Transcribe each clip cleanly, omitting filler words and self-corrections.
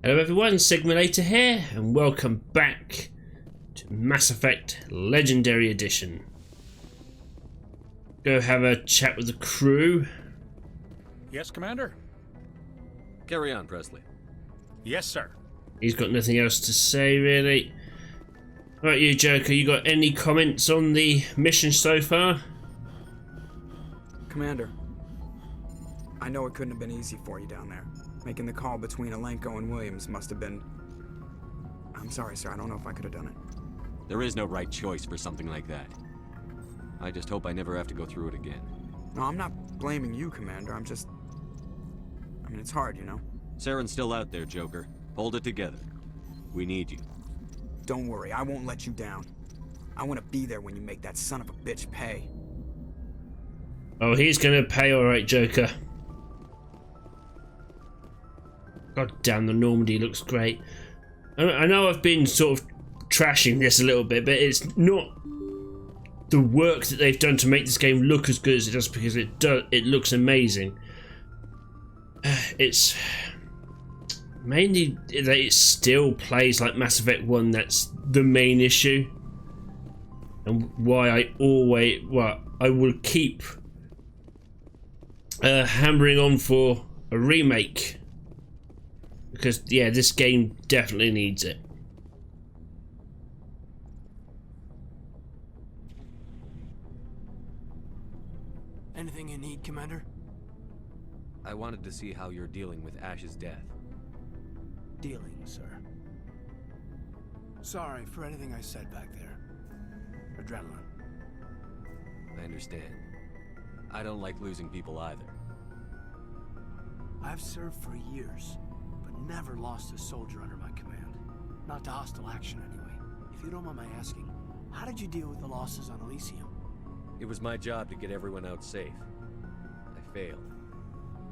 Hello everyone, Sigmulator here, and welcome back to Mass Effect Legendary Edition. Go have a chat with the crew. Yes, Commander? Carry on, Presley. Yes, sir. He's got nothing else to say, really. Right, you Joker, you got any comments on the mission so far? Commander, I know it couldn't have been easy for you down there. Making the call between Alenko and Williams must have been... I'm sorry, sir. I don't know if I could have done it. There is no right choice for something like that. I just hope I never have to go through it again. No, I'm not blaming you, Commander. I'm just... I mean, it's hard, you know? Saren's still out there, Joker. Hold it together. We need you. Don't worry. I won't let you down. I want to be there when you make that son of a bitch pay. Oh, he's gonna pay alright, Joker. God damn, the Normandy looks great. I know I've been sort of trashing this a little bit, but it's not the work that they've done to make this game look as good as it does, because it looks amazing. It's mainly that it still plays like Mass Effect 1. That's the main issue, and why I will keep hammering on for a remake. Because, yeah, this game definitely needs it. Anything you need, Commander? I wanted to see how you're dealing with Ash's death. Dealing, sir. Sorry for anything I said back there. Adrenaline. I understand. I don't like losing people either. I've served for years, but never lost a soldier under my command. Not to hostile action, anyway. If you don't mind my asking, how did you deal with the losses on Elysium? It was my job to get everyone out safe. I failed.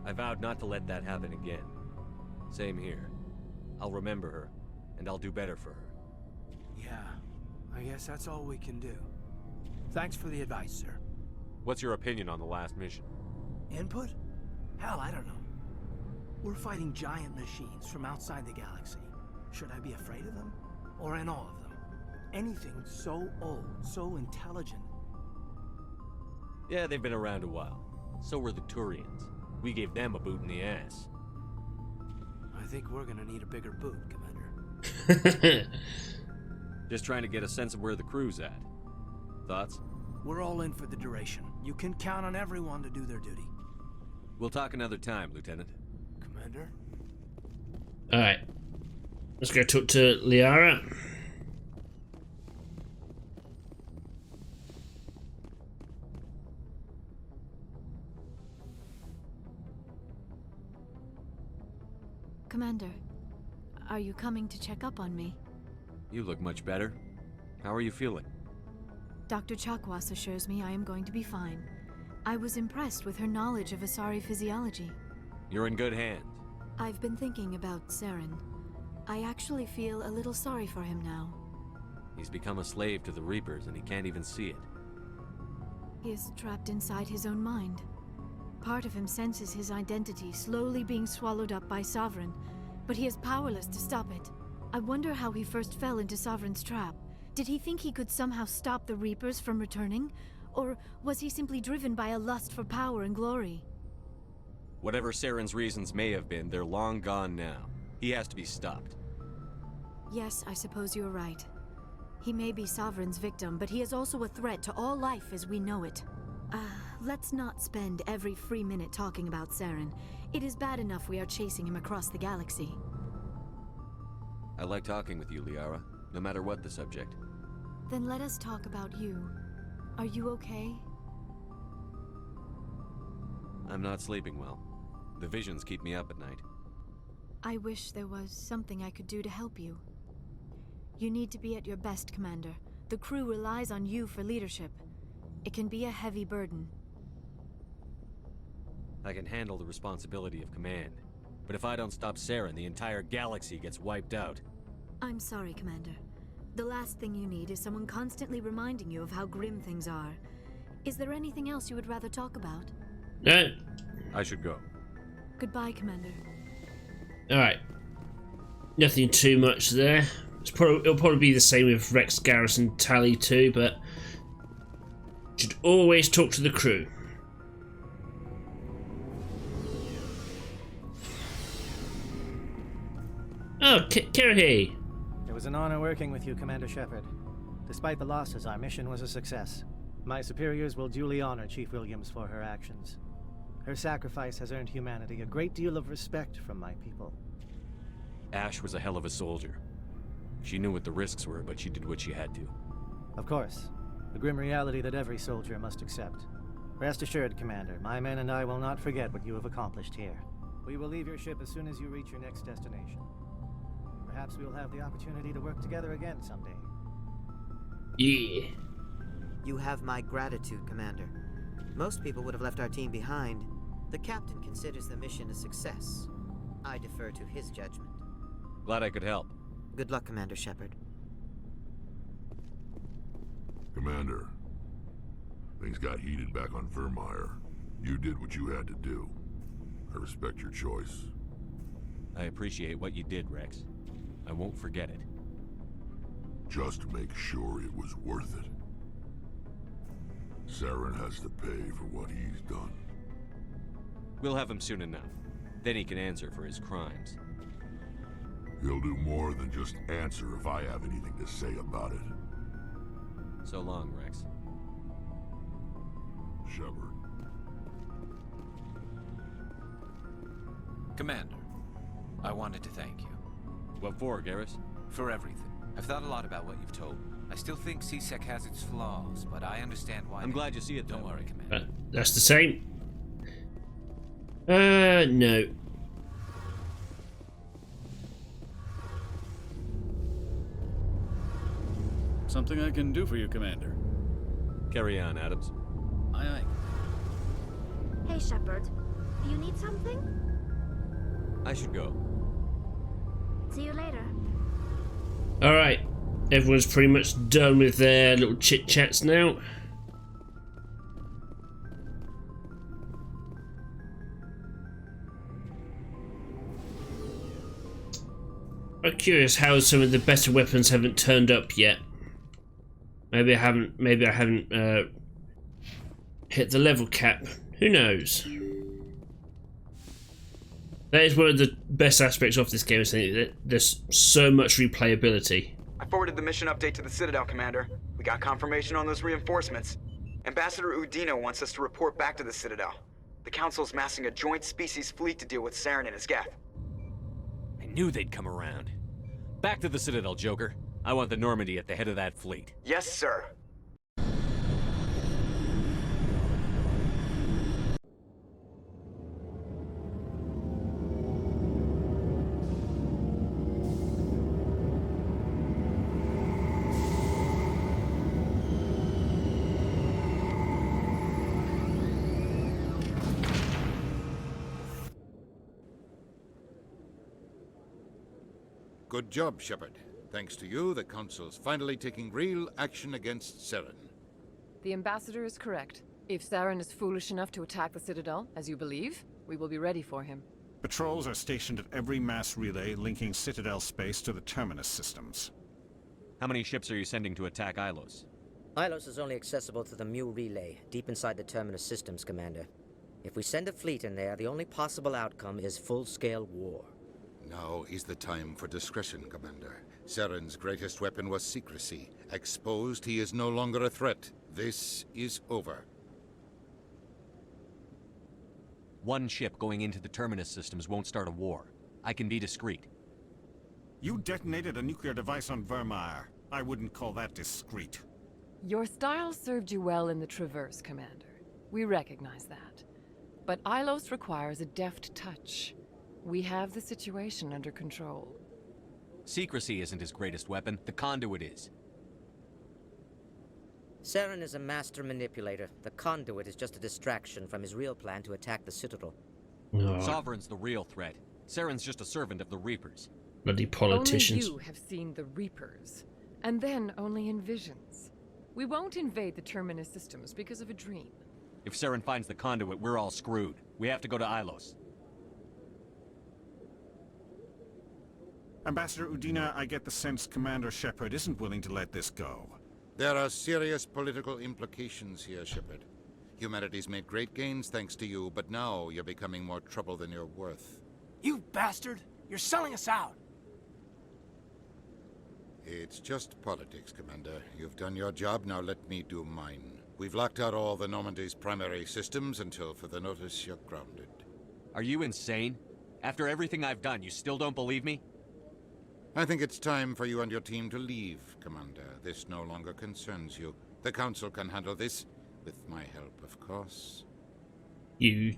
I vowed not to let that happen again. Same here. I'll remember her, and I'll do better for her. Yeah, I guess that's all we can do. Thanks for the advice, sir. What's your opinion on the last mission? Input? Hell, I don't know. We're fighting giant machines from outside the galaxy. Should I be afraid of them? Or in awe of them? Anything so old, so intelligent. Yeah, they've been around a while. So were the Turians. We gave them a boot in the ass. I think we're gonna need a bigger boot, Commander. Just trying to get a sense of where the crew's at. Thoughts? We're all in for the duration. You can count on everyone to do their duty. We'll talk another time, Lieutenant. Commander? Alright. Let's go talk to Liara. Commander, are you coming to check up on me? You look much better. How are you feeling? Dr. Chakwas assures me I am going to be fine. I was impressed with her knowledge of Asari physiology. You're in good hands. I've been thinking about Saren. I actually feel a little sorry for him now. He's become a slave to the Reapers and he can't even see it. He is trapped inside his own mind. Part of him senses his identity slowly being swallowed up by Sovereign, but he is powerless to stop it. I wonder how he first fell into Sovereign's trap. Did he think he could somehow stop the Reapers from returning? Or was he simply driven by a lust for power and glory? Whatever Saren's reasons may have been, they're long gone now. He has to be stopped. Yes, I suppose you're right. He may be Sovereign's victim, but he is also a threat to all life as we know it. Let's not spend every free minute talking about Saren. It is bad enough we are chasing him across the galaxy. I like talking with you, Liara, no matter what the subject. Then let us talk about you. Are you okay? I'm not sleeping well. The visions keep me up at night. I wish there was something I could do to help you. You need to be at your best, Commander. The crew relies on you for leadership. It can be a heavy burden. I can handle the responsibility of command. But if I don't stop Saren, the entire galaxy gets wiped out. I'm sorry, Commander. The last thing you need is someone constantly reminding you of how grim things are. Is there anything else you would rather talk about? No. I should go. Goodbye, Commander. Alright. Nothing too much there. It'll probably be the same with Rex, Garrison, Tally too, but should always talk to the crew. Oh, Kirrahe! It was an honor working with you, Commander Shepard. Despite the losses, our mission was a success. My superiors will duly honor Chief Williams for her actions. Her sacrifice has earned humanity a great deal of respect from my people. Ash was a hell of a soldier. She knew what the risks were, but she did what she had to. Of course, the grim reality that every soldier must accept. Rest assured, Commander, my men and I will not forget what you have accomplished here. We will leave your ship as soon as you reach your next destination. Perhaps we will have the opportunity to work together again someday. Yeah. You have my gratitude, Commander. Most people would have left our team behind. The captain considers the mission a success. I defer to his judgment. Glad I could help. Good luck, Commander Shepard. Commander, things got heated back on Vermeer. You did what you had to do. I respect your choice. I appreciate what you did, Rex. I won't forget it. Just make sure it was worth it. Saren has to pay for what he's done. We'll have him soon enough. Then he can answer for his crimes. He'll do more than just answer if I have anything to say about it. So long, Rex. Shepard. Commander, I wanted to thank you. What for, Garrus? For everything. I've thought a lot about what you've told me. I still think C-Sec has its flaws, but I understand why. I'm glad you see it. Don't worry, Commander. That's the same. No. Something I can do for you, Commander. Carry on, Adams. Aye, aye. Hey, Shepard. Do you need something? I should go. See you later. Alright. Everyone's pretty much done with their little chit-chats now. I'm curious how some of the better weapons haven't turned up yet. Maybe I haven't hit the level cap. Who knows? That is one of the best aspects of this game, is that there's so much replayability. I forwarded the mission update to the Citadel, Commander. We got confirmation on those reinforcements. Ambassador Udina wants us to report back to the Citadel. The Council's massing a joint species fleet to deal with Saren and his Geth. I knew they'd come around. Back to the Citadel, Joker. I want the Normandy at the head of that fleet. Yes, sir. Good job, Shepard. Thanks to you, the Council's finally taking real action against Saren. The Ambassador is correct. If Saren is foolish enough to attack the Citadel, as you believe, we will be ready for him. Patrols are stationed at every mass relay linking Citadel space to the Terminus systems. How many ships are you sending to attack Ilos? Ilos is only accessible to the Mu relay, deep inside the Terminus systems, Commander. If we send a fleet in there, the only possible outcome is full-scale war. Now is the time for discretion, Commander. Saren's greatest weapon was secrecy. Exposed, he is no longer a threat. This is over. One ship going into the Terminus systems won't start a war. I can be discreet. You detonated a nuclear device on Vermeer. I wouldn't call that discreet. Your style served you well in the Traverse, Commander. We recognize that. But Ilos requires a deft touch. We have the situation under control. Secrecy isn't his greatest weapon. The conduit is. Saren is a master manipulator. The conduit is just a distraction from his real plan to attack the Citadel. Oh. Sovereign's the real threat. Saren's just a servant of the Reapers. Bloody politicians. Only you have seen the Reapers, and then only in visions. We won't invade the Terminus systems because of a dream. If Saren finds the conduit, we're all screwed. We have to go to Ilos. Ambassador Udina, I get the sense Commander Shepard isn't willing to let this go. There are serious political implications here, Shepard. Humanity's made great gains thanks to you, but now you're becoming more trouble than you're worth. You bastard! You're selling us out! It's just politics, Commander. You've done your job, now let me do mine. We've locked out all the Normandy's primary systems until further notice you're grounded. Are you insane? After everything I've done, you still don't believe me? I think it's time for you and your team to leave, Commander. This no longer concerns you. The Council can handle this, with my help, of course. You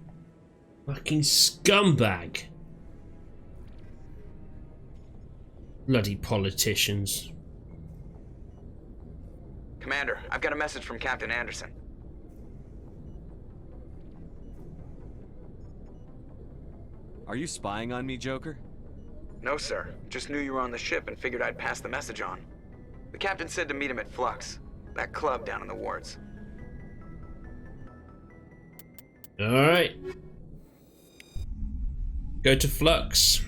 fucking scumbag. Bloody politicians. Commander, I've got a message from Captain Anderson. Are you spying on me, Joker? No, sir. Just knew you were on the ship and figured I'd pass the message on. The captain said to meet him at Flux, that club down in the wards. Alright. Go to Flux.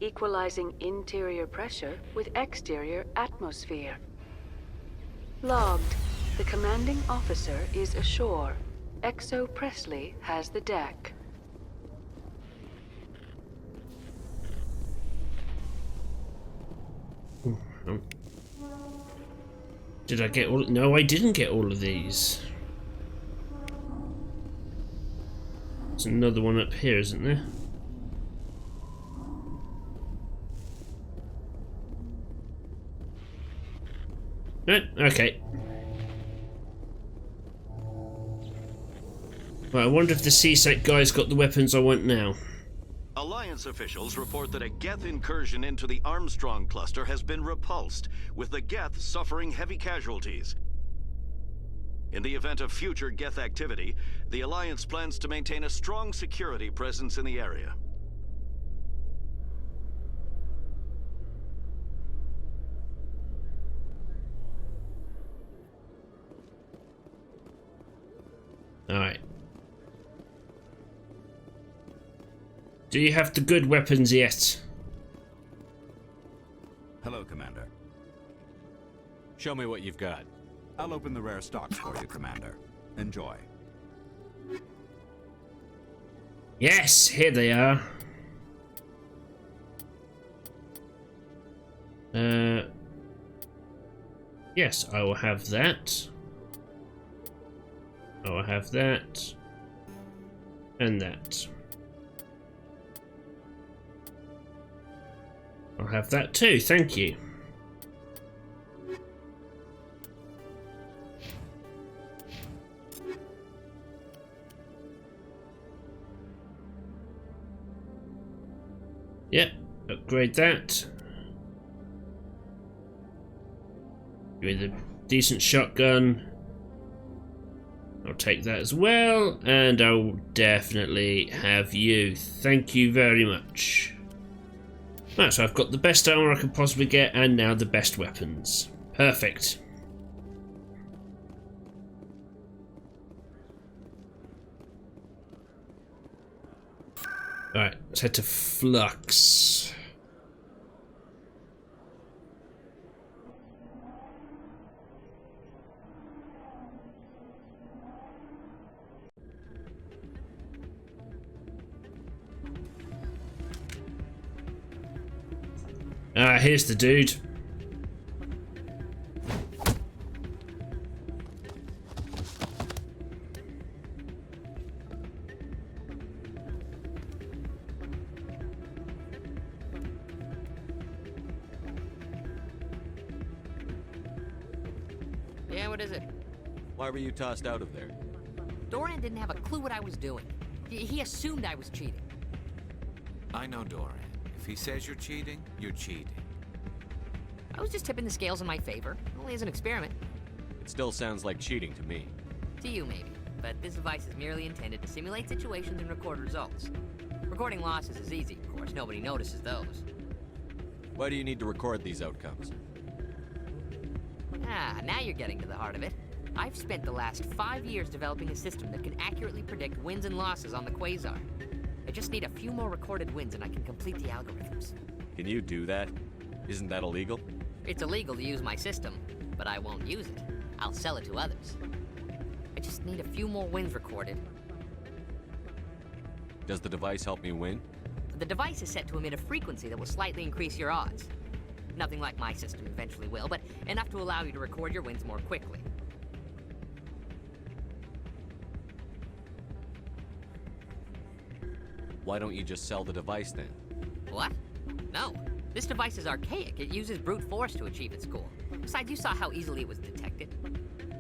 Equalizing interior pressure with exterior atmosphere. Logged. The commanding officer is ashore. Exo Presley has the deck. Did I get all? No, I didn't get all of these. There's another one up here, isn't there? No? Okay. Well, I wonder if the CSEC guy's got the weapons I want now. Alliance officials report that a Geth incursion into the Armstrong cluster has been repulsed, with the Geth suffering heavy casualties. In the event of future Geth activity, the Alliance plans to maintain a strong security presence in the area. Alright. Do you have the good weapons yet? Hello, Commander. Show me what you've got. I'll open the rare stocks for you, Commander. Enjoy. Yes, here they are. Yes, I will have that. I will have that. And that. I'll have that too, thank you. Yep, upgrade that. With a decent shotgun. I'll take that as well, and I'll definitely have you. Thank you very much. Right, so I've got the best armor I could possibly get, and now the best weapons. Perfect. Alright, let's head to Flux. Ah, here's the dude. Yeah, what is it? Why were you tossed out of there? Doran didn't have a clue what I was doing. He assumed I was cheating. I know Doran. If he says you're cheating, you're cheating. I was just tipping the scales in my favor, only as an experiment. It still sounds like cheating to me. To you, maybe. But this device is merely intended to simulate situations and record results. Recording losses is easy, of course. Nobody notices those. Why do you need to record these outcomes? Ah, now you're getting to the heart of it. I've spent the last 5 years developing a system that can accurately predict wins and losses on the Quasar. I just need a few more recorded wins and I can complete the algorithms. Can you do that? Isn't that illegal? It's illegal to use my system, but I won't use it. I'll sell it to others. I just need a few more wins recorded. Does the device help me win? The device is set to emit a frequency that will slightly increase your odds. Nothing like my system eventually will, but enough to allow you to record your wins more quickly. Why don't you just sell the device then? What? No. This device is archaic. It uses brute force to achieve its goal. Besides, you saw how easily it was detected.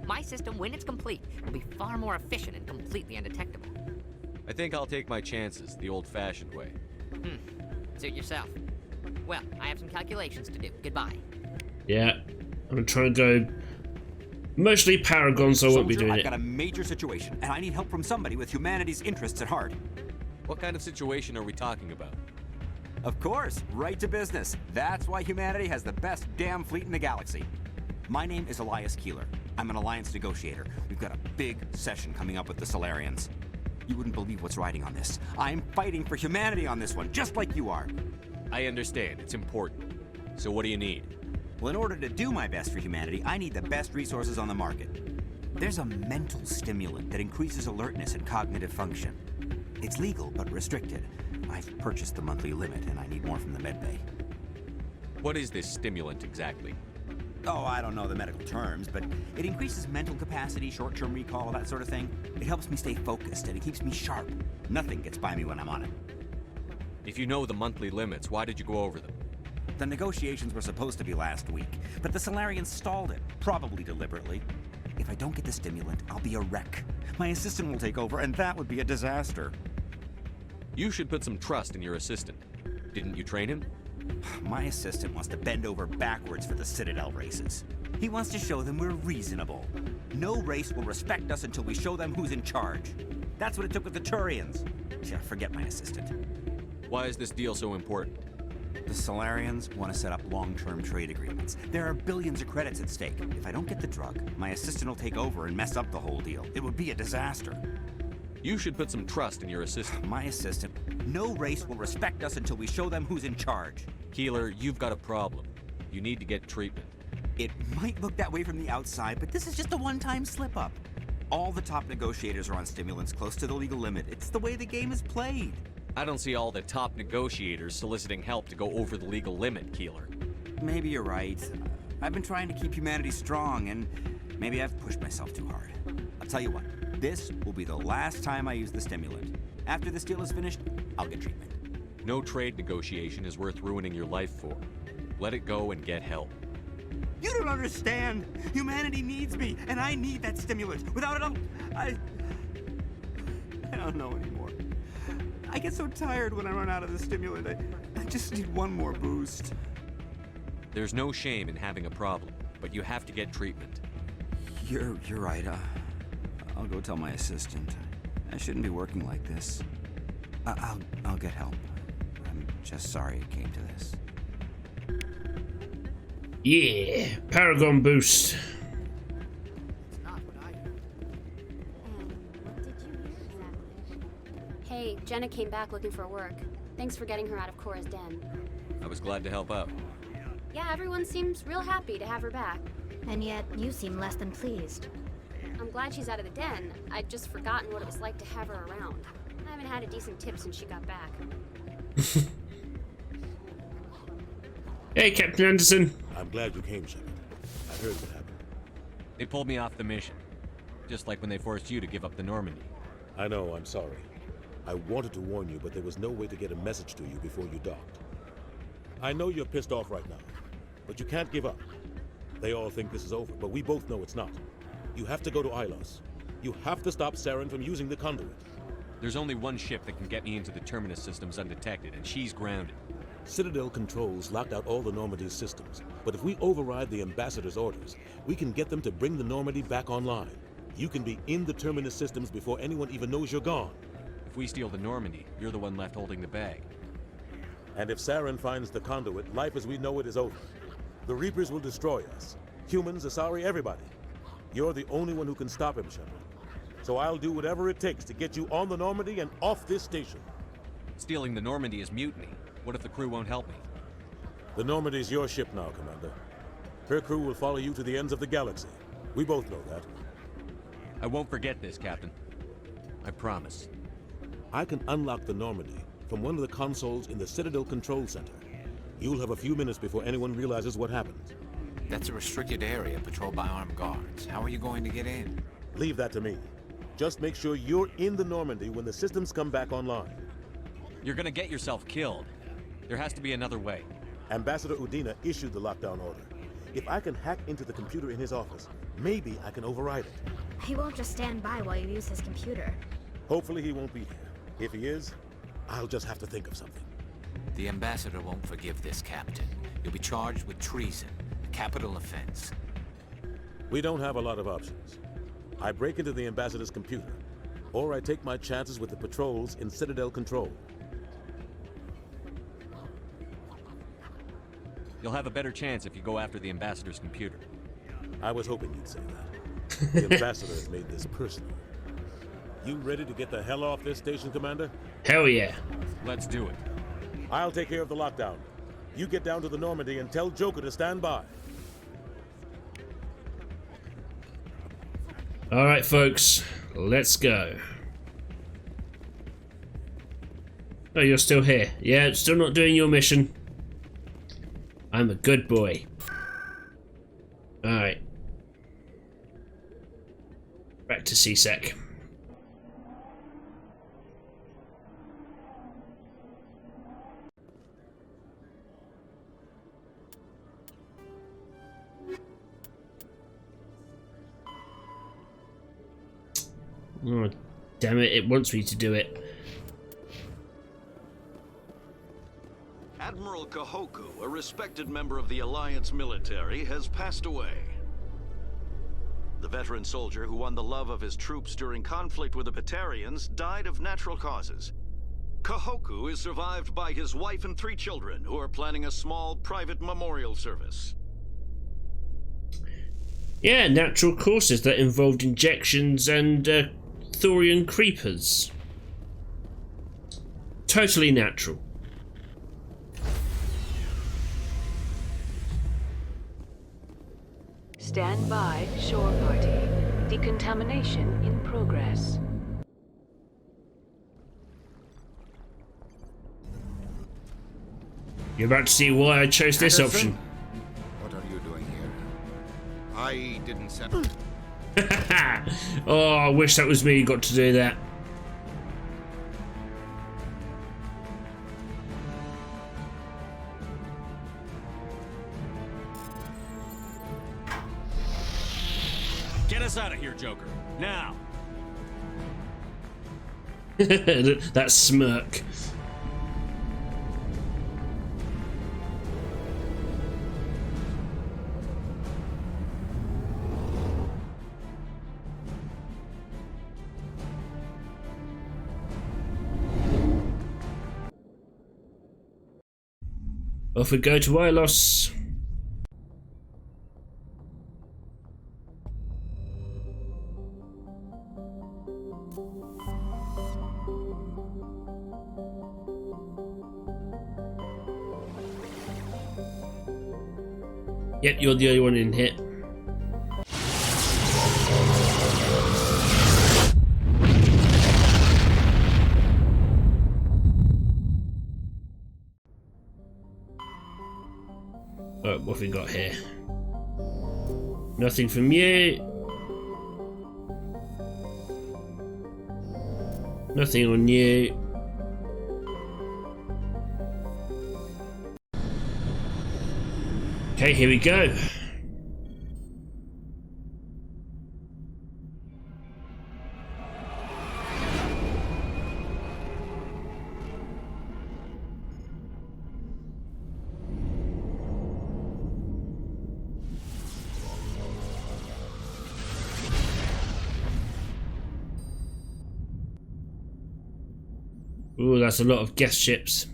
My system, when it's complete, will be far more efficient and completely undetectable. I think I'll take my chances the old-fashioned way. Suit yourself. Well, I have some calculations to do. Goodbye. Yeah, I'm trying to go mostly Paragon, so I won't be doing I've it. got a major situation, and I need help from somebody with humanity's interests at heart. What kind of situation are we talking about? Of course, right to business. That's why humanity has the best damn fleet in the galaxy. My name is Elias Keeler. I'm an alliance negotiator. We've got a big session coming up with the Solarians. You wouldn't believe what's riding on this. I'm fighting for humanity on this one, just like you are. I understand. It's important. So what do you need? Well, in order to do my best for humanity, I need the best resources on the market. There's a mental stimulant that increases alertness and cognitive function. It's legal, but restricted. I've purchased the monthly limit, and I need more from the medbay. What is this stimulant exactly? Oh, I don't know the medical terms, but it increases mental capacity, short-term recall, that sort of thing. It helps me stay focused, and it keeps me sharp. Nothing gets by me when I'm on it. If you know the monthly limits, why did you go over them? The negotiations were supposed to be last week, but the Solarians stalled it, probably deliberately. If I don't get the stimulant, I'll be a wreck. My assistant will take over, and that would be a disaster. You should put some trust in your assistant. Didn't you train him? My assistant wants to bend over backwards for the Citadel races. He wants to show them we're reasonable. No race will respect us until we show them who's in charge. That's what it took with the Turians. Yeah, forget my assistant. Why is this deal so important? The Solarians want to set up long-term trade agreements. There are billions of credits at stake. If I don't get the drug, my assistant will take over and mess up the whole deal. It would be a disaster. You should put some trust in your assistant. My assistant. No race will respect us until we show them who's in charge. Keeler, you've got a problem. You need to get treatment. It might look that way from the outside, but this is just a one-time slip-up. All the top negotiators are on stimulants close to the legal limit. It's the way the game is played. I don't see all the top negotiators soliciting help to go over the legal limit, Keeler. Maybe you're right. I've been trying to keep humanity strong, and maybe I've pushed myself too hard. I'll tell you what, this will be the last time I use the stimulant. After this deal is finished, I'll get treatment. No trade negotiation is worth ruining your life for. Let it go and get help. You don't understand! Humanity needs me, and I need that stimulant. Without it, I don't know anymore. I get so tired when I run out of the stimulant. I just need one more boost. There's no shame in having a problem, but you have to get treatment. You're right. I'll go tell my assistant. I shouldn't be working like this. I'll get help. I'm just sorry it came to this. Yeah, Paragon boost. Hey, Jenna came back looking for work. Thanks for getting her out of Cora's den. I was glad to help out. Yeah, everyone seems real happy to have her back. And yet, you seem less than pleased. I'm glad she's out of the den. I'd just forgotten what it was like to have her around. I haven't had a decent tip since she got back. Hey, Captain Anderson. I'm glad you came, Shepard. I heard what happened. They pulled me off the mission. Just like when they forced you to give up the Normandy. I know, I'm sorry. I wanted to warn you, but there was no way to get a message to you before you docked. I know you're pissed off right now, but you can't give up. They all think this is over, but we both know it's not. You have to go to Ilos. You have to stop Saren from using the conduit. There's only one ship that can get me into the Terminus systems undetected, and she's grounded. Citadel controls locked out all the Normandy's systems, but if we override the Ambassador's orders, we can get them to bring the Normandy back online. You can be in the Terminus systems before anyone even knows you're gone. If we steal the Normandy, you're the one left holding the bag. And if Saren finds the conduit, life as we know it is over. The Reapers will destroy us. Humans, Asari, everybody. You're the only one who can stop him, Shepard. So I'll do whatever it takes to get you on the Normandy and off this station. Stealing the Normandy is mutiny. What if the crew won't help me? The Normandy's your ship now, Commander. Her crew will follow you to the ends of the galaxy. We both know that. I won't forget this, Captain. I promise. I can unlock the Normandy from one of the consoles in the Citadel Control Center. You'll have a few minutes before anyone realizes what happened. That's a restricted area patrolled by armed guards. How are you going to get in? Leave that to me. Just make sure you're in the Normandy when the systems come back online. You're gonna get yourself killed. There has to be another way. Ambassador Udina issued the lockdown order. If I can hack into the computer in his office, maybe I can override it. He won't just stand by while you use his computer. Hopefully he won't be here. If he is, I'll just have to think of something. The ambassador won't forgive this, Captain. You'll be charged with treason, a capital offense. We don't have a lot of options. I break into the ambassador's computer, or I take my chances with the patrols in Citadel Control. You'll have a better chance if you go after the ambassador's computer. I was hoping you'd say that. The ambassador has made this personal. You ready to get the hell off this station, Commander? Hell yeah. Let's do it. I'll take care of the lockdown. You get down to the Normandy and tell Joker to stand by. Alright, folks. Let's go. Oh, you're still here. Yeah, still not doing your mission. I'm a good boy. Alright. Back to C-Sec. Oh, damn it, it wants me to do it. Admiral Kahoku, a respected member of the Alliance military, has passed away. The veteran soldier who won the love of his troops during conflict with the Batarians died of natural causes. Kahoku is survived by his wife and 3 children, who are planning a small private memorial service. Yeah, natural causes that involved injections and Thorian creepers. Totally natural. Stand by, shore party. Decontamination in progress. You're about to see why I chose this option. What are you doing here? I didn't send... Oh, I wish that was me who got to do that. Get us out of here, Joker. Now! That smirk. Off we go to Ilos. Yep, you're the only one in here. Oh, what have we got here? Nothing from you. Nothing on you. Okay, here we go. Ooh, that's a lot of guest ships.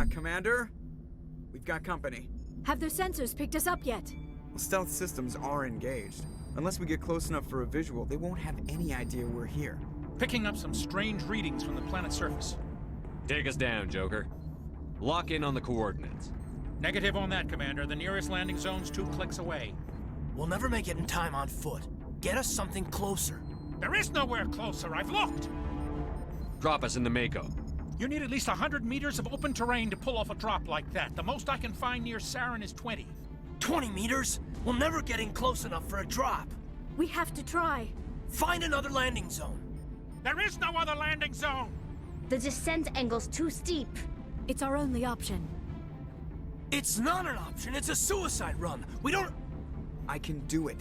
Commander? We've got company. Have their sensors picked us up yet? Well, stealth systems are engaged. Unless we get close enough for a visual, they won't have any idea we're here. Picking up some strange readings from the planet's surface. Take us down, Joker. Lock in on the coordinates. Negative on that, Commander. The nearest landing zone's 2 clicks away. We'll never make it in time on foot. Get us something closer. There is nowhere closer, I've looked! Drop us in the Mako. You need at least 100 meters of open terrain to pull off a drop like that. The most I can find near Saren is 20. 20 meters? We'll never get in close enough for a drop. We have to try. Find another landing zone. There is no other landing zone! The descent angle's too steep. It's our only option. It's not an option, it's a suicide run. We don't... I can do it.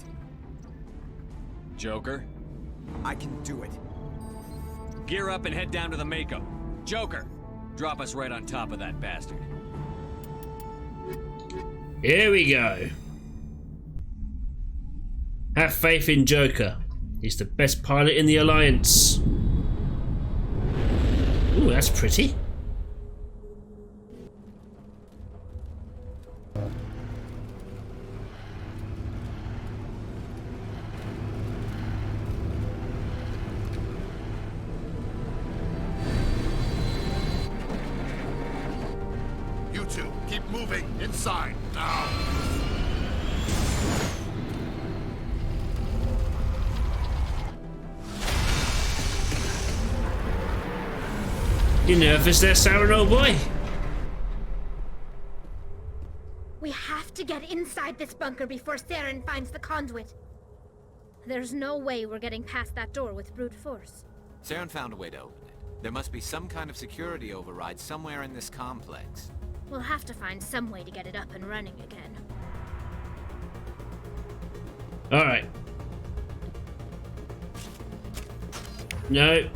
Joker? I can do it. Gear up and head down to the Mako. Joker, drop us right on top of that bastard. Here we go. Have faith in Joker. He's the best pilot in the Alliance. Ooh, that's pretty. You two, keep moving inside now. You nervous there, Saren, old boy? We have to get inside this bunker before Saren finds the conduit. There's no way we're getting past that door with brute force. Saren found a way to open it. There must be some kind of security override somewhere in this complex. We'll have to find some way to get it up and running again. Alright. No.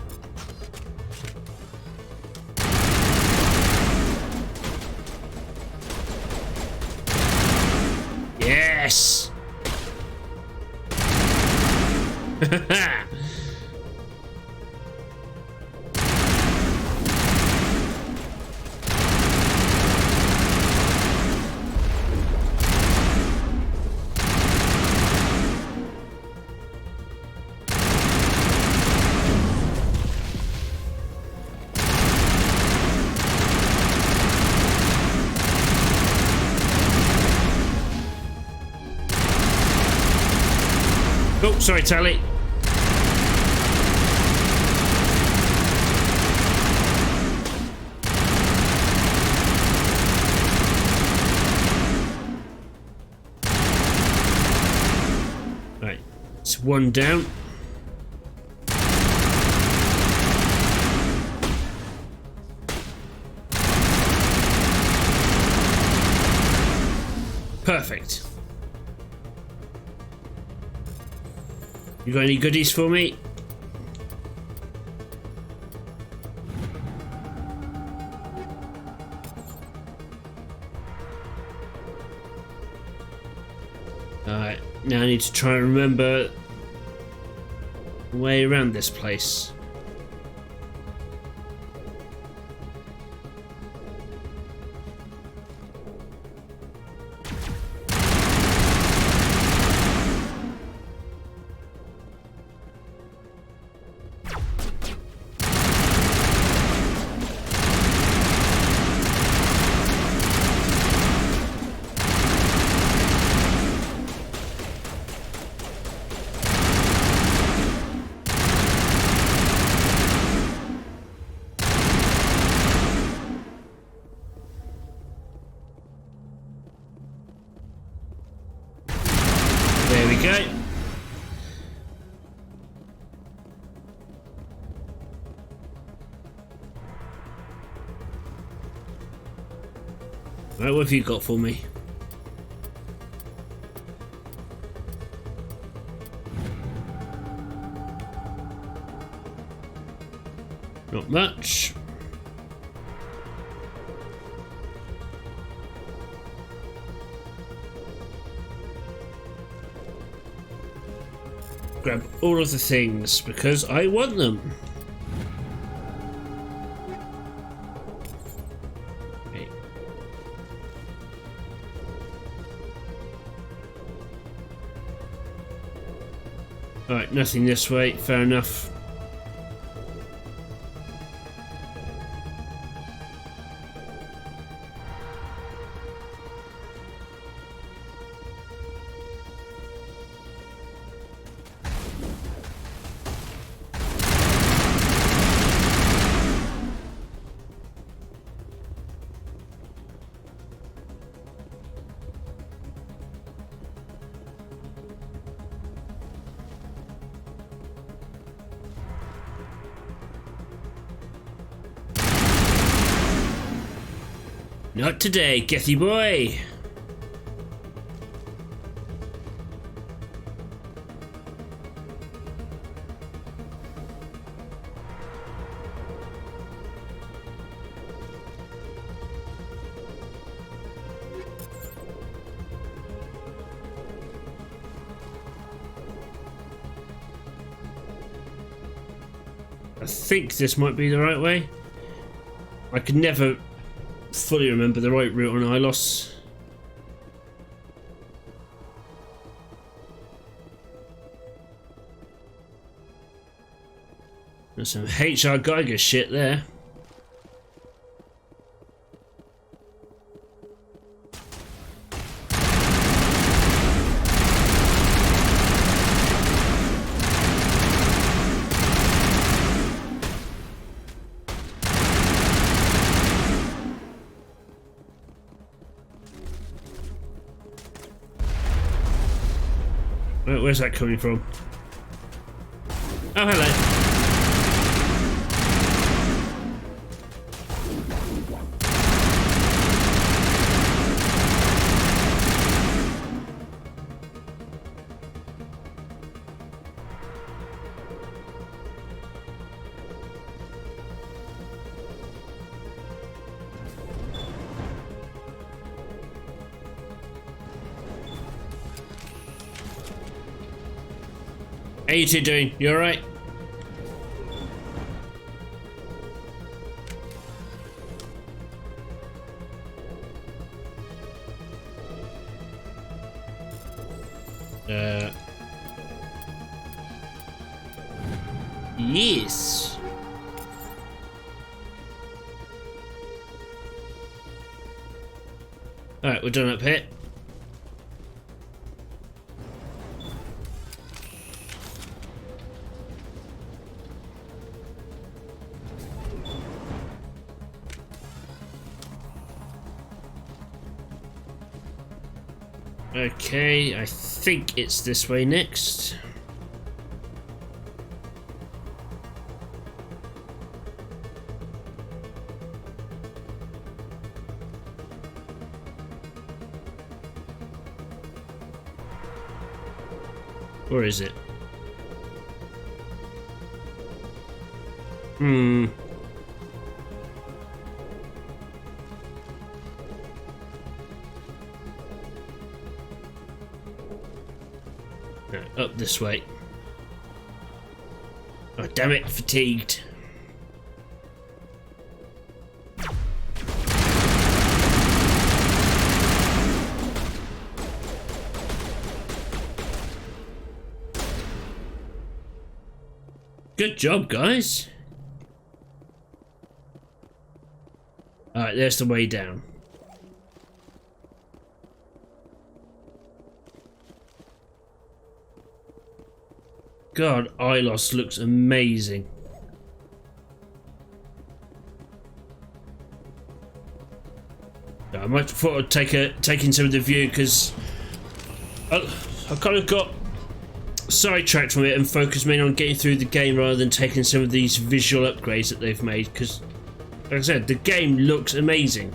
Yes! Oh, sorry, Tally. Right, it's one down. Perfect. You got any goodies for me? Alright, now I need to try and remember the way around this place. There we go. Right, what have you got for me? Not much. Grab all of the things because I want them. Okay. Alright, nothing this way, fair enough. Not today, Gethy boy! I think this might be the right way. I could never fully remember the right route on Ilos. There's some HR Geiger shit there. Where's that coming from? Oh, hello. How you two doing? You alright? Yes. Alright, we're done up here. Okay, I think it's this way next. Or is it? Up this way. Oh, damn it, fatigued. Good job, guys. Alright, there's the way down. God, Ilos looks amazing. I might thought I'd take in some of the view because I kind of got sidetracked from it and focused mainly on getting through the game rather than taking some of these visual upgrades that they've made. Because, like I said, the game looks amazing,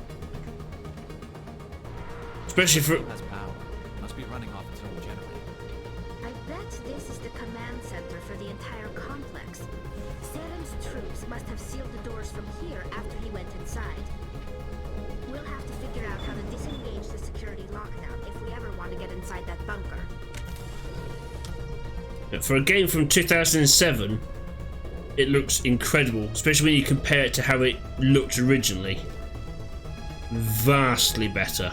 especially for. For a game from 2007, it looks incredible, especially when you compare it to how it looked originally. Vastly better.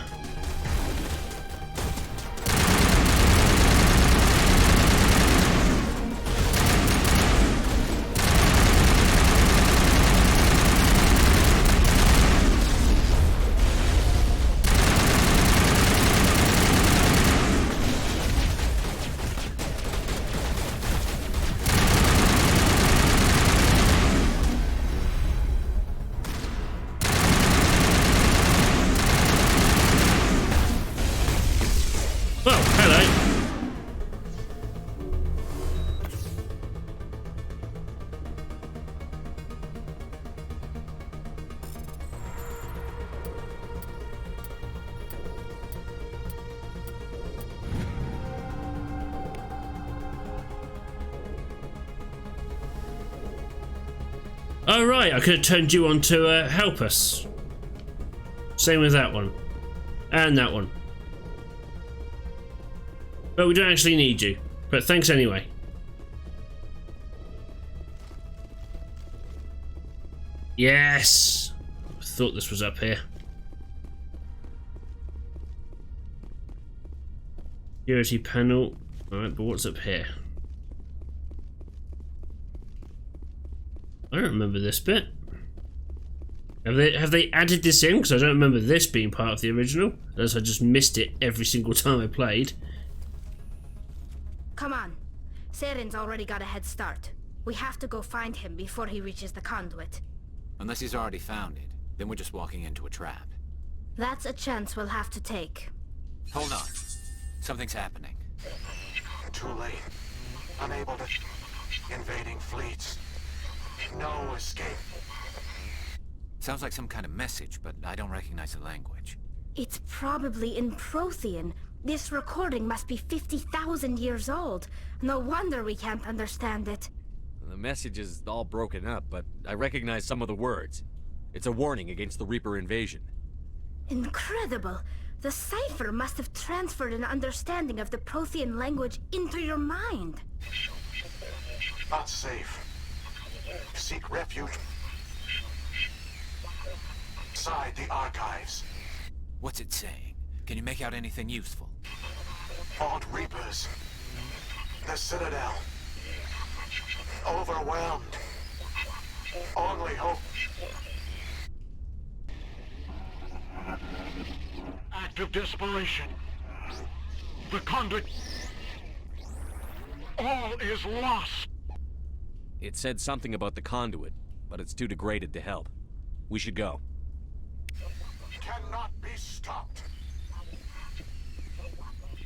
Oh right, I could have turned you on to help us. Same with that one. And that one. But we don't actually need you. But thanks anyway. Yes! I thought this was up here. Security panel. Alright, but what's up here? I don't remember this bit. Have they added this in? Because I don't remember this being part of the original. Unless I just missed it every single time I played. Come on. Saren's already got a head start. We have to go find him before he reaches the conduit. Unless he's already found it, then we're just walking into a trap. That's a chance we'll have to take. Hold on. Something's happening. Too late. Unable to... Invading fleets. No escape. Sounds like some kind of message, but I don't recognize the language. It's probably in Prothean. This recording must be 50,000 years old. No wonder we can't understand it. The message is all broken up, but I recognize some of the words. It's a warning against the Reaper invasion. Incredible. The cipher must have transferred an understanding of the Prothean language into your mind. Not safe. Seek refuge inside the archives. What's it saying? Can you make out anything useful? Old Reapers. The Citadel. Overwhelmed. Only hope. Act of desperation. The conduit. All is lost. It said something about the conduit, but it's too degraded to help. We should go. Cannot be stopped.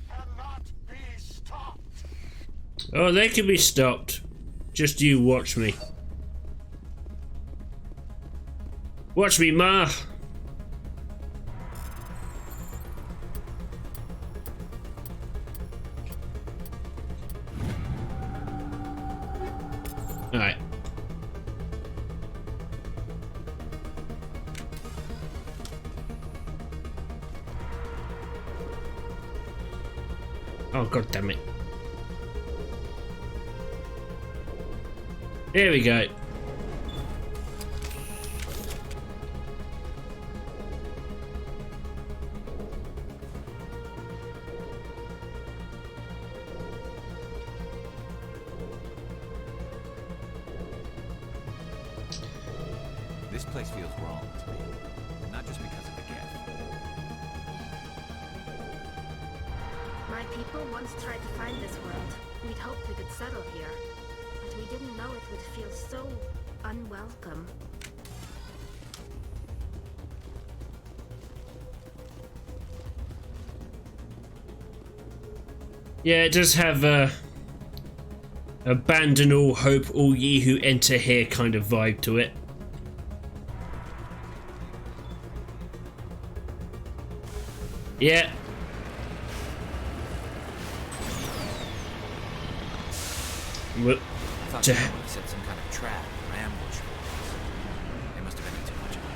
Cannot be stopped. Oh, they can be stopped. Just you watch me. Watch me, Ma. Alright. Oh, god damn it. Here we go. This place feels wrong to me. Not just because of the Geth. My people once tried to find this world. We'd hoped we could settle here. But we didn't know it would feel so unwelcome. Yeah, it does have a abandon all hope, all ye who enter here kind of vibe to it. Yeah. Well, I thought someone set some kind of trap or ambush for us. They must have been in too much of a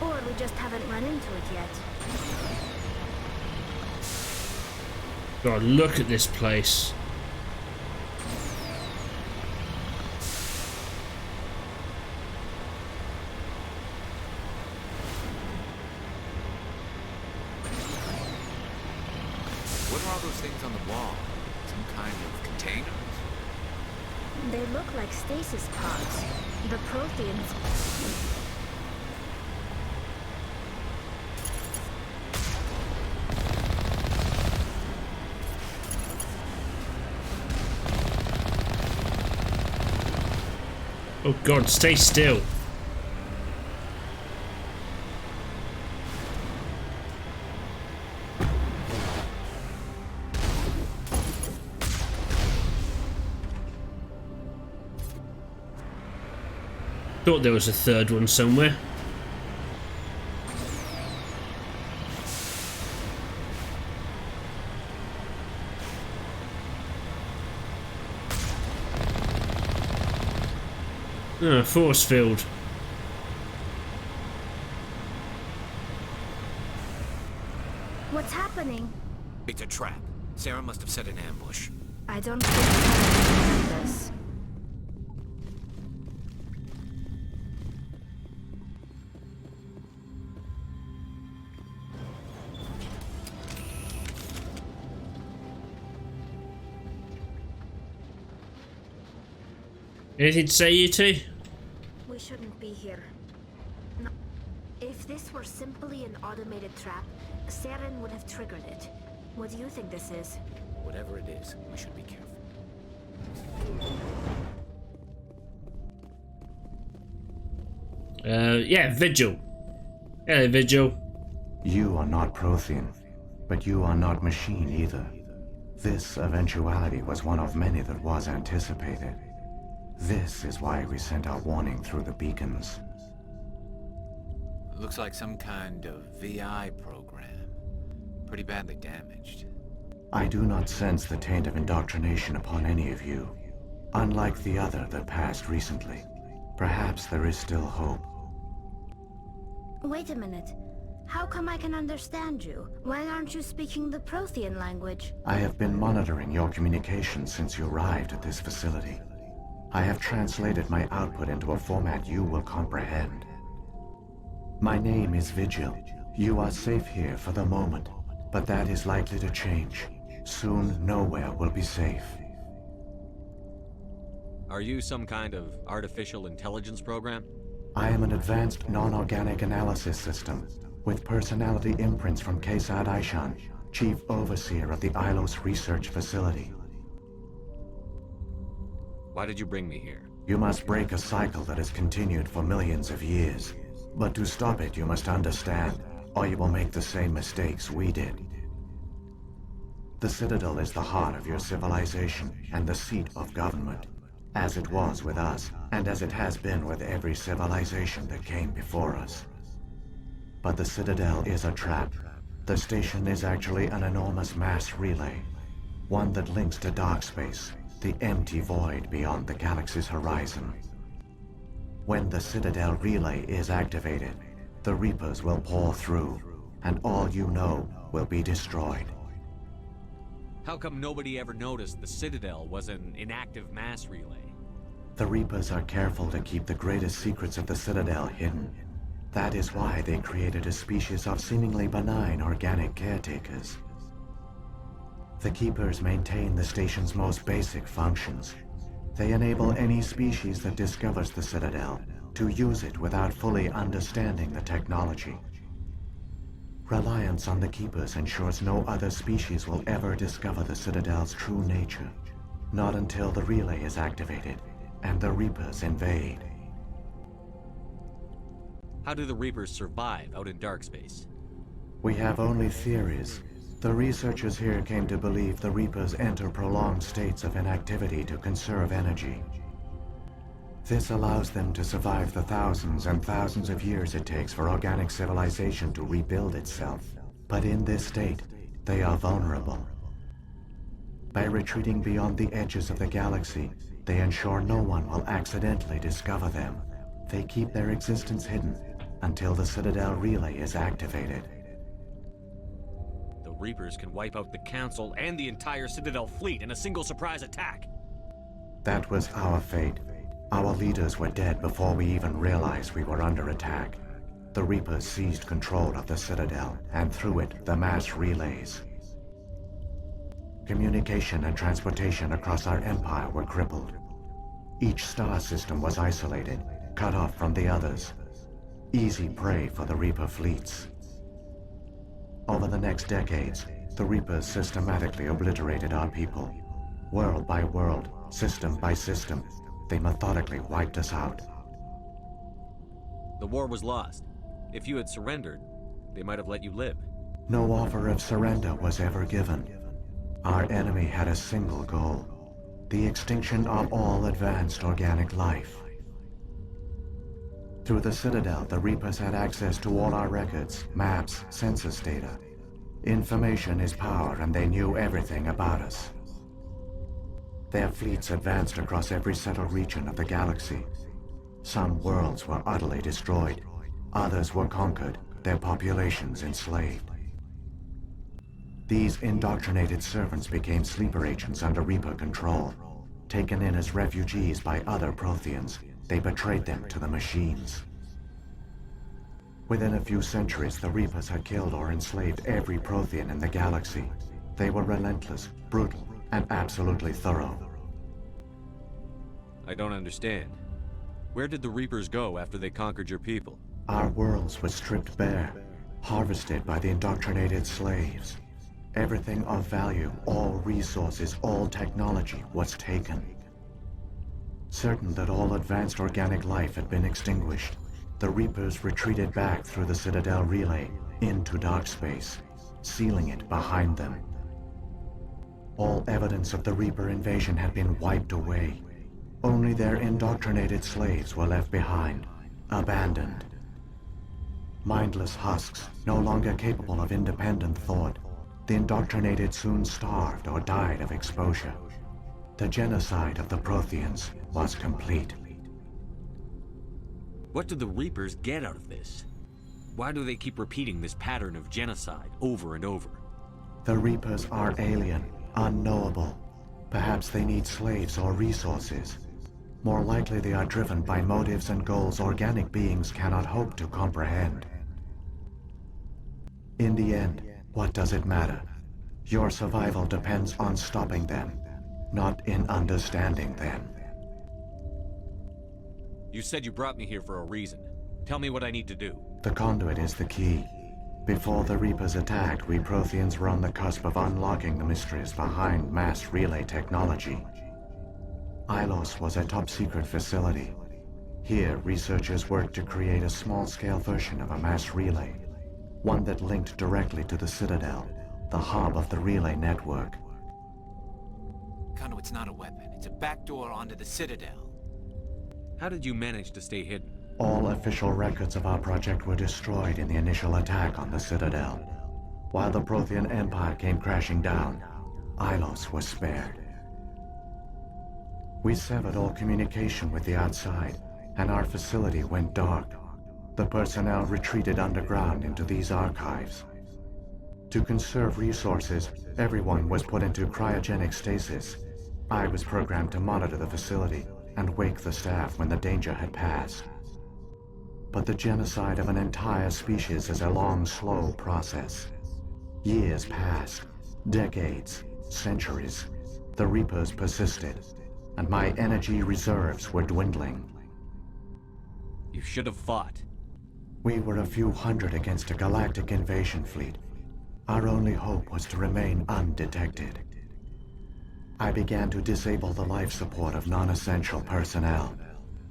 hurry. Or we just haven't run into it yet. God, look at this place. What are all those things on the wall? Some kind of containers? They look like stasis pods. The Protheans... Oh god, stay still. Thought there was a third one somewhere. Force field. What's happening? It's a trap. Sarah must have set an ambush. I don't think I can do this. Anything to say, you two? We shouldn't be here. No. If this were simply an automated trap, Saren would have triggered it. What do you think this is? Whatever it is, we should be careful. Yeah, Vigil. Hello, Vigil. You are not Prothean, but you are not machine either. This eventuality was one of many that was anticipated. This is why we sent our warning through the beacons. Looks like some kind of VI program. Pretty badly damaged. I do not sense the taint of indoctrination upon any of you. Unlike the other that passed recently. Perhaps there is still hope. Wait a minute. How come I can understand you? Why aren't you speaking the Prothean language? I have been monitoring your communications since you arrived at this facility. I have translated my output into a format you will comprehend. My name is Vigil. You are safe here for the moment, but that is likely to change. Soon, nowhere will be safe. Are you some kind of artificial intelligence program? I am an advanced non-organic analysis system, with personality imprints from Kesad Aishan, Chief Overseer of the Ilos Research Facility. Why did you bring me here? You must break a cycle that has continued for millions of years. But to stop it, you must understand, or you will make the same mistakes we did. The Citadel is the heart of your civilization and the seat of government, as it was with us, and as it has been with every civilization that came before us. But the Citadel is a trap. The station is actually an enormous mass relay, one that links to dark space, the empty void beyond the galaxy's horizon. When the Citadel relay is activated, the Reapers will pour through, and all you know will be destroyed. How come nobody ever noticed the Citadel was an inactive mass relay? The Reapers are careful to keep the greatest secrets of the Citadel hidden. That is why they created a species of seemingly benign organic caretakers. The Keepers maintain the station's most basic functions. They enable any species that discovers the Citadel to use it without fully understanding the technology. Reliance on the Keepers ensures no other species will ever discover the Citadel's true nature. Not until the relay is activated and the Reapers invade. How do the Reapers survive out in dark space? We have only theories. The researchers here came to believe the Reapers enter prolonged states of inactivity to conserve energy. This allows them to survive the thousands and thousands of years it takes for organic civilization to rebuild itself. But in this state, they are vulnerable. By retreating beyond the edges of the galaxy, they ensure no one will accidentally discover them. They keep their existence hidden until the Citadel relay is activated. The Reapers can wipe out the Council and the entire Citadel fleet in a single surprise attack. That was our fate. Our leaders were dead before we even realized we were under attack. The Reapers seized control of the Citadel, and through it, the mass relays. Communication and transportation across our empire were crippled. Each star system was isolated, cut off from the others. Easy prey for the Reaper fleets. Over the next decades, the Reapers systematically obliterated our people. World by world, system by system, they methodically wiped us out. The war was lost. If you had surrendered, they might have let you live. No offer of surrender was ever given. Our enemy had a single goal: the extinction of all advanced organic life. Through the Citadel, the Reapers had access to all our records, maps, census data. Information is power, and they knew everything about us. Their fleets advanced across every settled region of the galaxy. Some worlds were utterly destroyed. Others were conquered, their populations enslaved. These indoctrinated servants became sleeper agents under Reaper control. Taken in as refugees by other Protheans, they betrayed them to the machines. Within a few centuries, the Reapers had killed or enslaved every Prothean in the galaxy. They were relentless, brutal, and absolutely thorough. I don't understand. Where did the Reapers go after they conquered your people? Our worlds were stripped bare, harvested by the indoctrinated slaves. Everything of value, all resources, all technology was taken. Certain that all advanced organic life had been extinguished, the Reapers retreated back through the Citadel relay into dark space, sealing it behind them. All evidence of the Reaper invasion had been wiped away. Only their indoctrinated slaves were left behind, abandoned. Mindless husks, no longer capable of independent thought, the indoctrinated soon starved or died of exposure. The genocide of the Protheans was complete. What do the Reapers get out of this? Why do they keep repeating this pattern of genocide over and over? The Reapers are alien, unknowable. Perhaps they need slaves or resources. More likely they are driven by motives and goals organic beings cannot hope to comprehend. In the end, what does it matter? Your survival depends on stopping them, not in understanding them. You said you brought me here for a reason. Tell me what I need to do. The conduit is the key. Before the Reapers attacked, we Protheans were on the cusp of unlocking the mysteries behind mass relay technology. Ilos was a top-secret facility. Here, researchers worked to create a small-scale version of a mass relay, one that linked directly to the Citadel, the hub of the relay network. Conduit's not a weapon. It's a backdoor onto the Citadel. How did you manage to stay hidden? All official records of our project were destroyed in the initial attack on the Citadel. While the Prothean Empire came crashing down, Ilos was spared. We severed all communication with the outside, and our facility went dark. The personnel retreated underground into these archives. To conserve resources, everyone was put into cryogenic stasis. I was programmed to monitor the facility and wake the staff when the danger had passed. But the genocide of an entire species is a long, slow process. Years passed, decades, centuries. The Reapers persisted, and my energy reserves were dwindling. You should have fought. We were a few hundred against a galactic invasion fleet. Our only hope was to remain undetected. I began to disable the life support of non-essential personnel.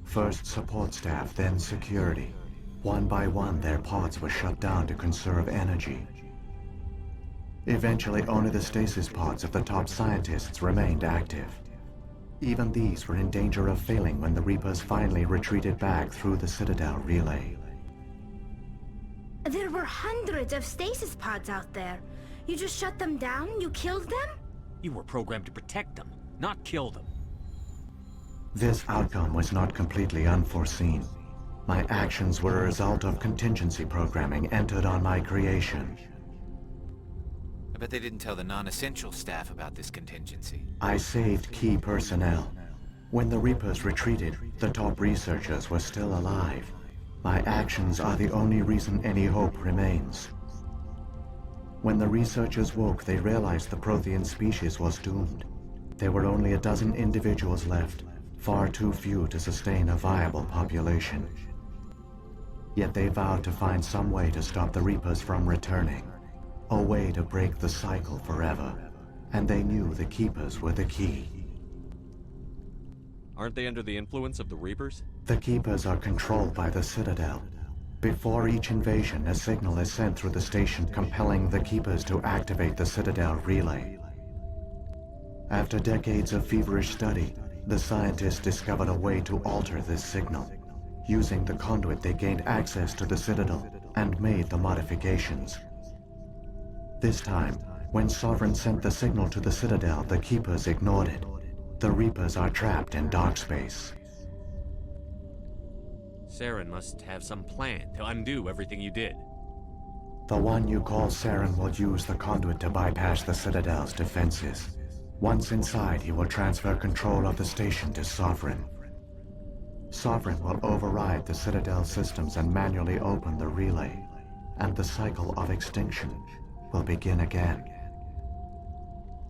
First support staff, then security. One by one, their pods were shut down to conserve energy. Eventually, only the stasis pods of the top scientists remained active. Even these were in danger of failing when the Reapers finally retreated back through the Citadel relay. There were hundreds of stasis pods out there. You just shut them down? You killed them? You were programmed to protect them, not kill them. This outcome was not completely unforeseen. My actions were a result of contingency programming entered on my creation. I bet they didn't tell the non-essential staff about this contingency. I saved key personnel. When the Reapers retreated, the top researchers were still alive. My actions are the only reason any hope remains. When the researchers woke, they realized the Prothean species was doomed. There were only a dozen individuals left, far too few to sustain a viable population. Yet they vowed to find some way to stop the Reapers from returning, a way to break the cycle forever, and they knew the Keepers were the key. Aren't they under the influence of the Reapers? The Keepers are controlled by the Citadel. Before each invasion, a signal is sent through the station compelling the Keepers to activate the Citadel relay. After decades of feverish study, the scientists discovered a way to alter this signal. Using the conduit, they gained access to the Citadel and made the modifications. This time, when Sovereign sent the signal to the Citadel, the Keepers ignored it. The Reapers are trapped in dark space. Saren must have some plan to undo everything you did. The one you call Saren will use the conduit to bypass the Citadel's defenses. Once inside, he will transfer control of the station to Sovereign. Sovereign will override the Citadel systems and manually open the relay, and the cycle of extinction will begin again.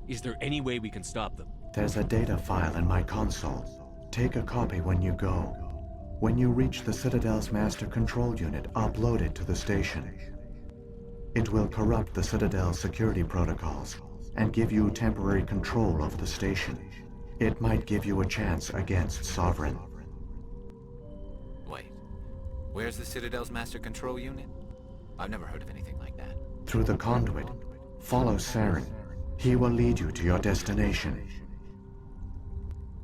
Is there any way we can stop them? There's a data file in my console. Take a copy when you go. When you reach the Citadel's master control unit, upload it to the station. It will corrupt the Citadel's security protocols and give you temporary control over the station. It might give you a chance against Sovereign. Wait, where's the Citadel's master control unit? I've never heard of anything like that. Through the conduit, follow Saren. He will lead you to your destination.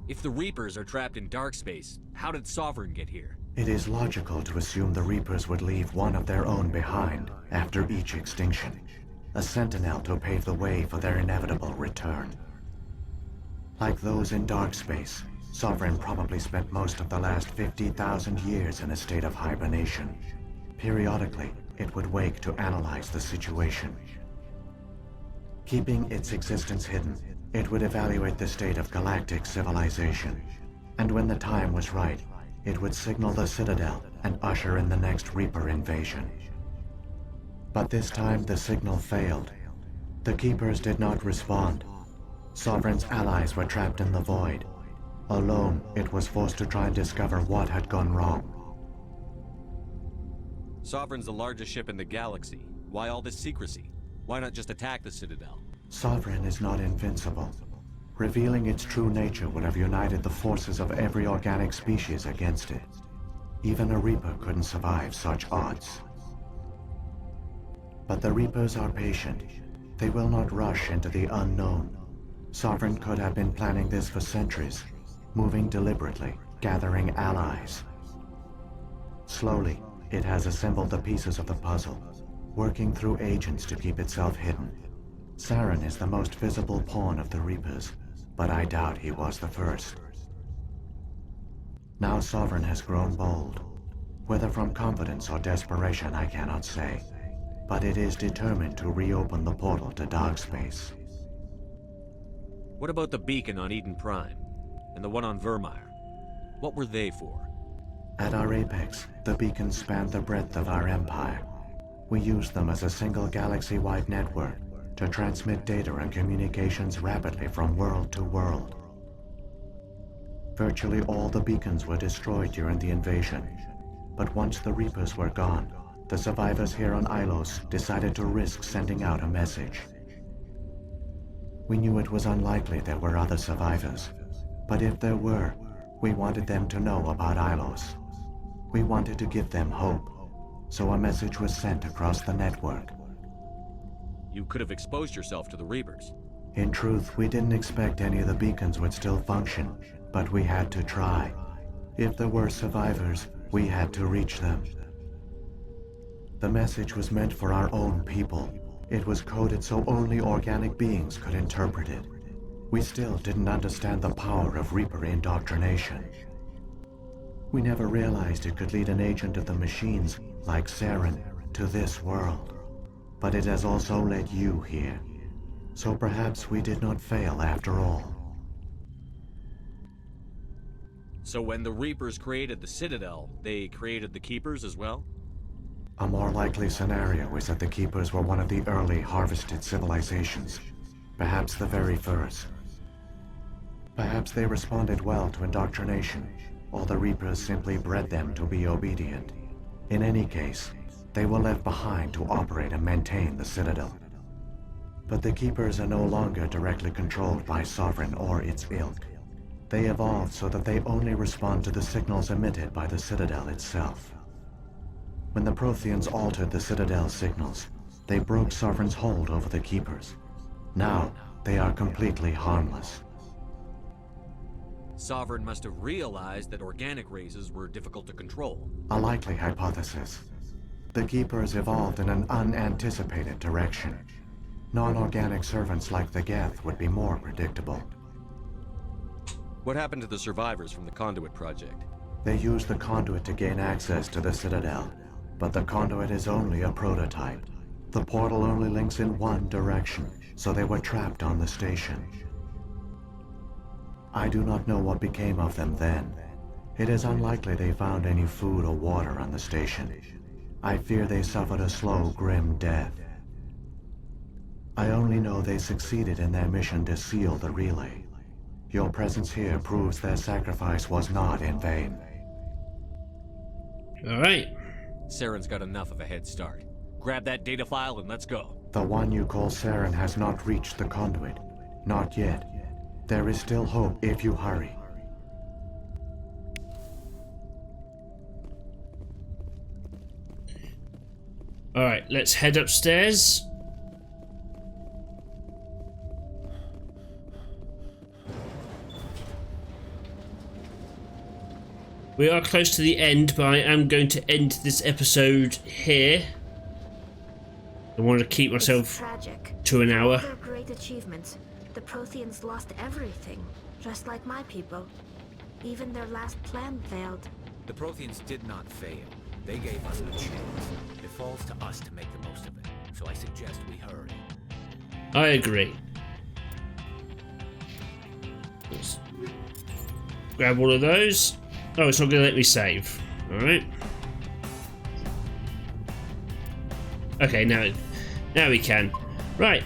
If the Reapers are trapped in dark space, how did Sovereign get here? It is logical to assume the Reapers would leave one of their own behind after each extinction. A sentinel to pave the way for their inevitable return. Like those in dark space, Sovereign probably spent most of the last 50,000 years in a state of hibernation. Periodically, it would wake to analyze the situation. Keeping its existence hidden, it would evaluate the state of galactic civilization. And when the time was right, it would signal the Citadel and usher in the next Reaper invasion. But this time the signal failed. The Keepers did not respond. Sovereign's allies were trapped in the void. Alone, it was forced to try and discover what had gone wrong. Sovereign's the largest ship in the galaxy. Why all this secrecy? Why not just attack the Citadel? Sovereign is not invincible. Revealing its true nature would have united the forces of every organic species against it. Even a Reaper couldn't survive such odds. But the Reapers are patient. They will not rush into the unknown. Sovereign could have been planning this for centuries, moving deliberately, gathering allies. Slowly, it has assembled the pieces of the puzzle, working through agents to keep itself hidden. Saren is the most visible pawn of the Reapers, but I doubt he was the first. Now Sovereign has grown bold. Whether from confidence or desperation, I cannot say. But it is determined to reopen the portal to dark space. What about the beacon on Eden Prime? And the one on Vermeer? What were they for? At our apex, the beacons spanned the breadth of our empire. We used them as a single galaxy-wide network to transmit data and communications rapidly from world to world. Virtually all the beacons were destroyed during the invasion, but once the Reapers were gone, the survivors here on Ilos decided to risk sending out a message. We knew it was unlikely there were other survivors, but if there were, we wanted them to know about Ilos. We wanted to give them hope, so a message was sent across the network. You could have exposed yourself to the Reapers. In truth, we didn't expect any of the beacons would still function, but we had to try. If there were survivors, we had to reach them. The message was meant for our own people. It was coded so only organic beings could interpret it. We still didn't understand the power of Reaper indoctrination. We never realized it could lead an agent of the machines, like Saren, to this world. But it has also led you here. So perhaps we did not fail after all. So when the Reapers created the Citadel, they created the Keepers as well? A more likely scenario is that the Keepers were one of the early harvested civilizations. Perhaps the very first. Perhaps they responded well to indoctrination, or the Reapers simply bred them to be obedient. In any case, they were left behind to operate and maintain the Citadel. But the Keepers are no longer directly controlled by Sovereign or its ilk. They evolved so that they only respond to the signals emitted by the Citadel itself. When the Protheans altered the Citadel's signals, they broke Sovereign's hold over the Keepers. Now, they are completely harmless. Sovereign must have realized that organic races were difficult to control. A likely hypothesis. The Keepers evolved in an unanticipated direction. Non-organic servants like the Geth would be more predictable. What happened to the survivors from the Conduit Project? They use the conduit to gain access to the Citadel, but the conduit is only a prototype. The portal only links in one direction, so they were trapped on the station. I do not know what became of them then. It is unlikely they found any food or water on the station. I fear they suffered a slow, grim death. I only know they succeeded in their mission to seal the relay. Your presence here proves their sacrifice was not in vain. Alright. Saren's got enough of a head start. Grab that data file and let's go. The one you call Saren has not reached the conduit. Not yet. There is still hope if you hurry. Alright, let's head upstairs. We are close to the end, but I am going to end this episode here. I want to keep myself to an hour. Their great achievements, the Protheans lost everything, just like my people. Even their last plan failed. The Protheans did not fail. They gave us a chance. It falls to us to make the most of it. So I suggest we hurry. I agree. Let's grab all of those. Oh, it's not going to let me save. Alright. Okay, now we can. Right.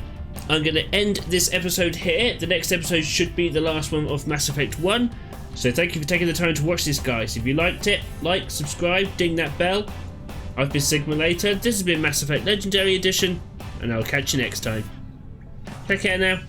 I'm going to end this episode here. The next episode should be the last one of Mass Effect 1. So thank you for taking the time to watch this, guys. If you liked it, like, subscribe, ding that bell. I've been Sigma Later. This has been Mass Effect Legendary Edition, and I'll catch you next time. Take care now.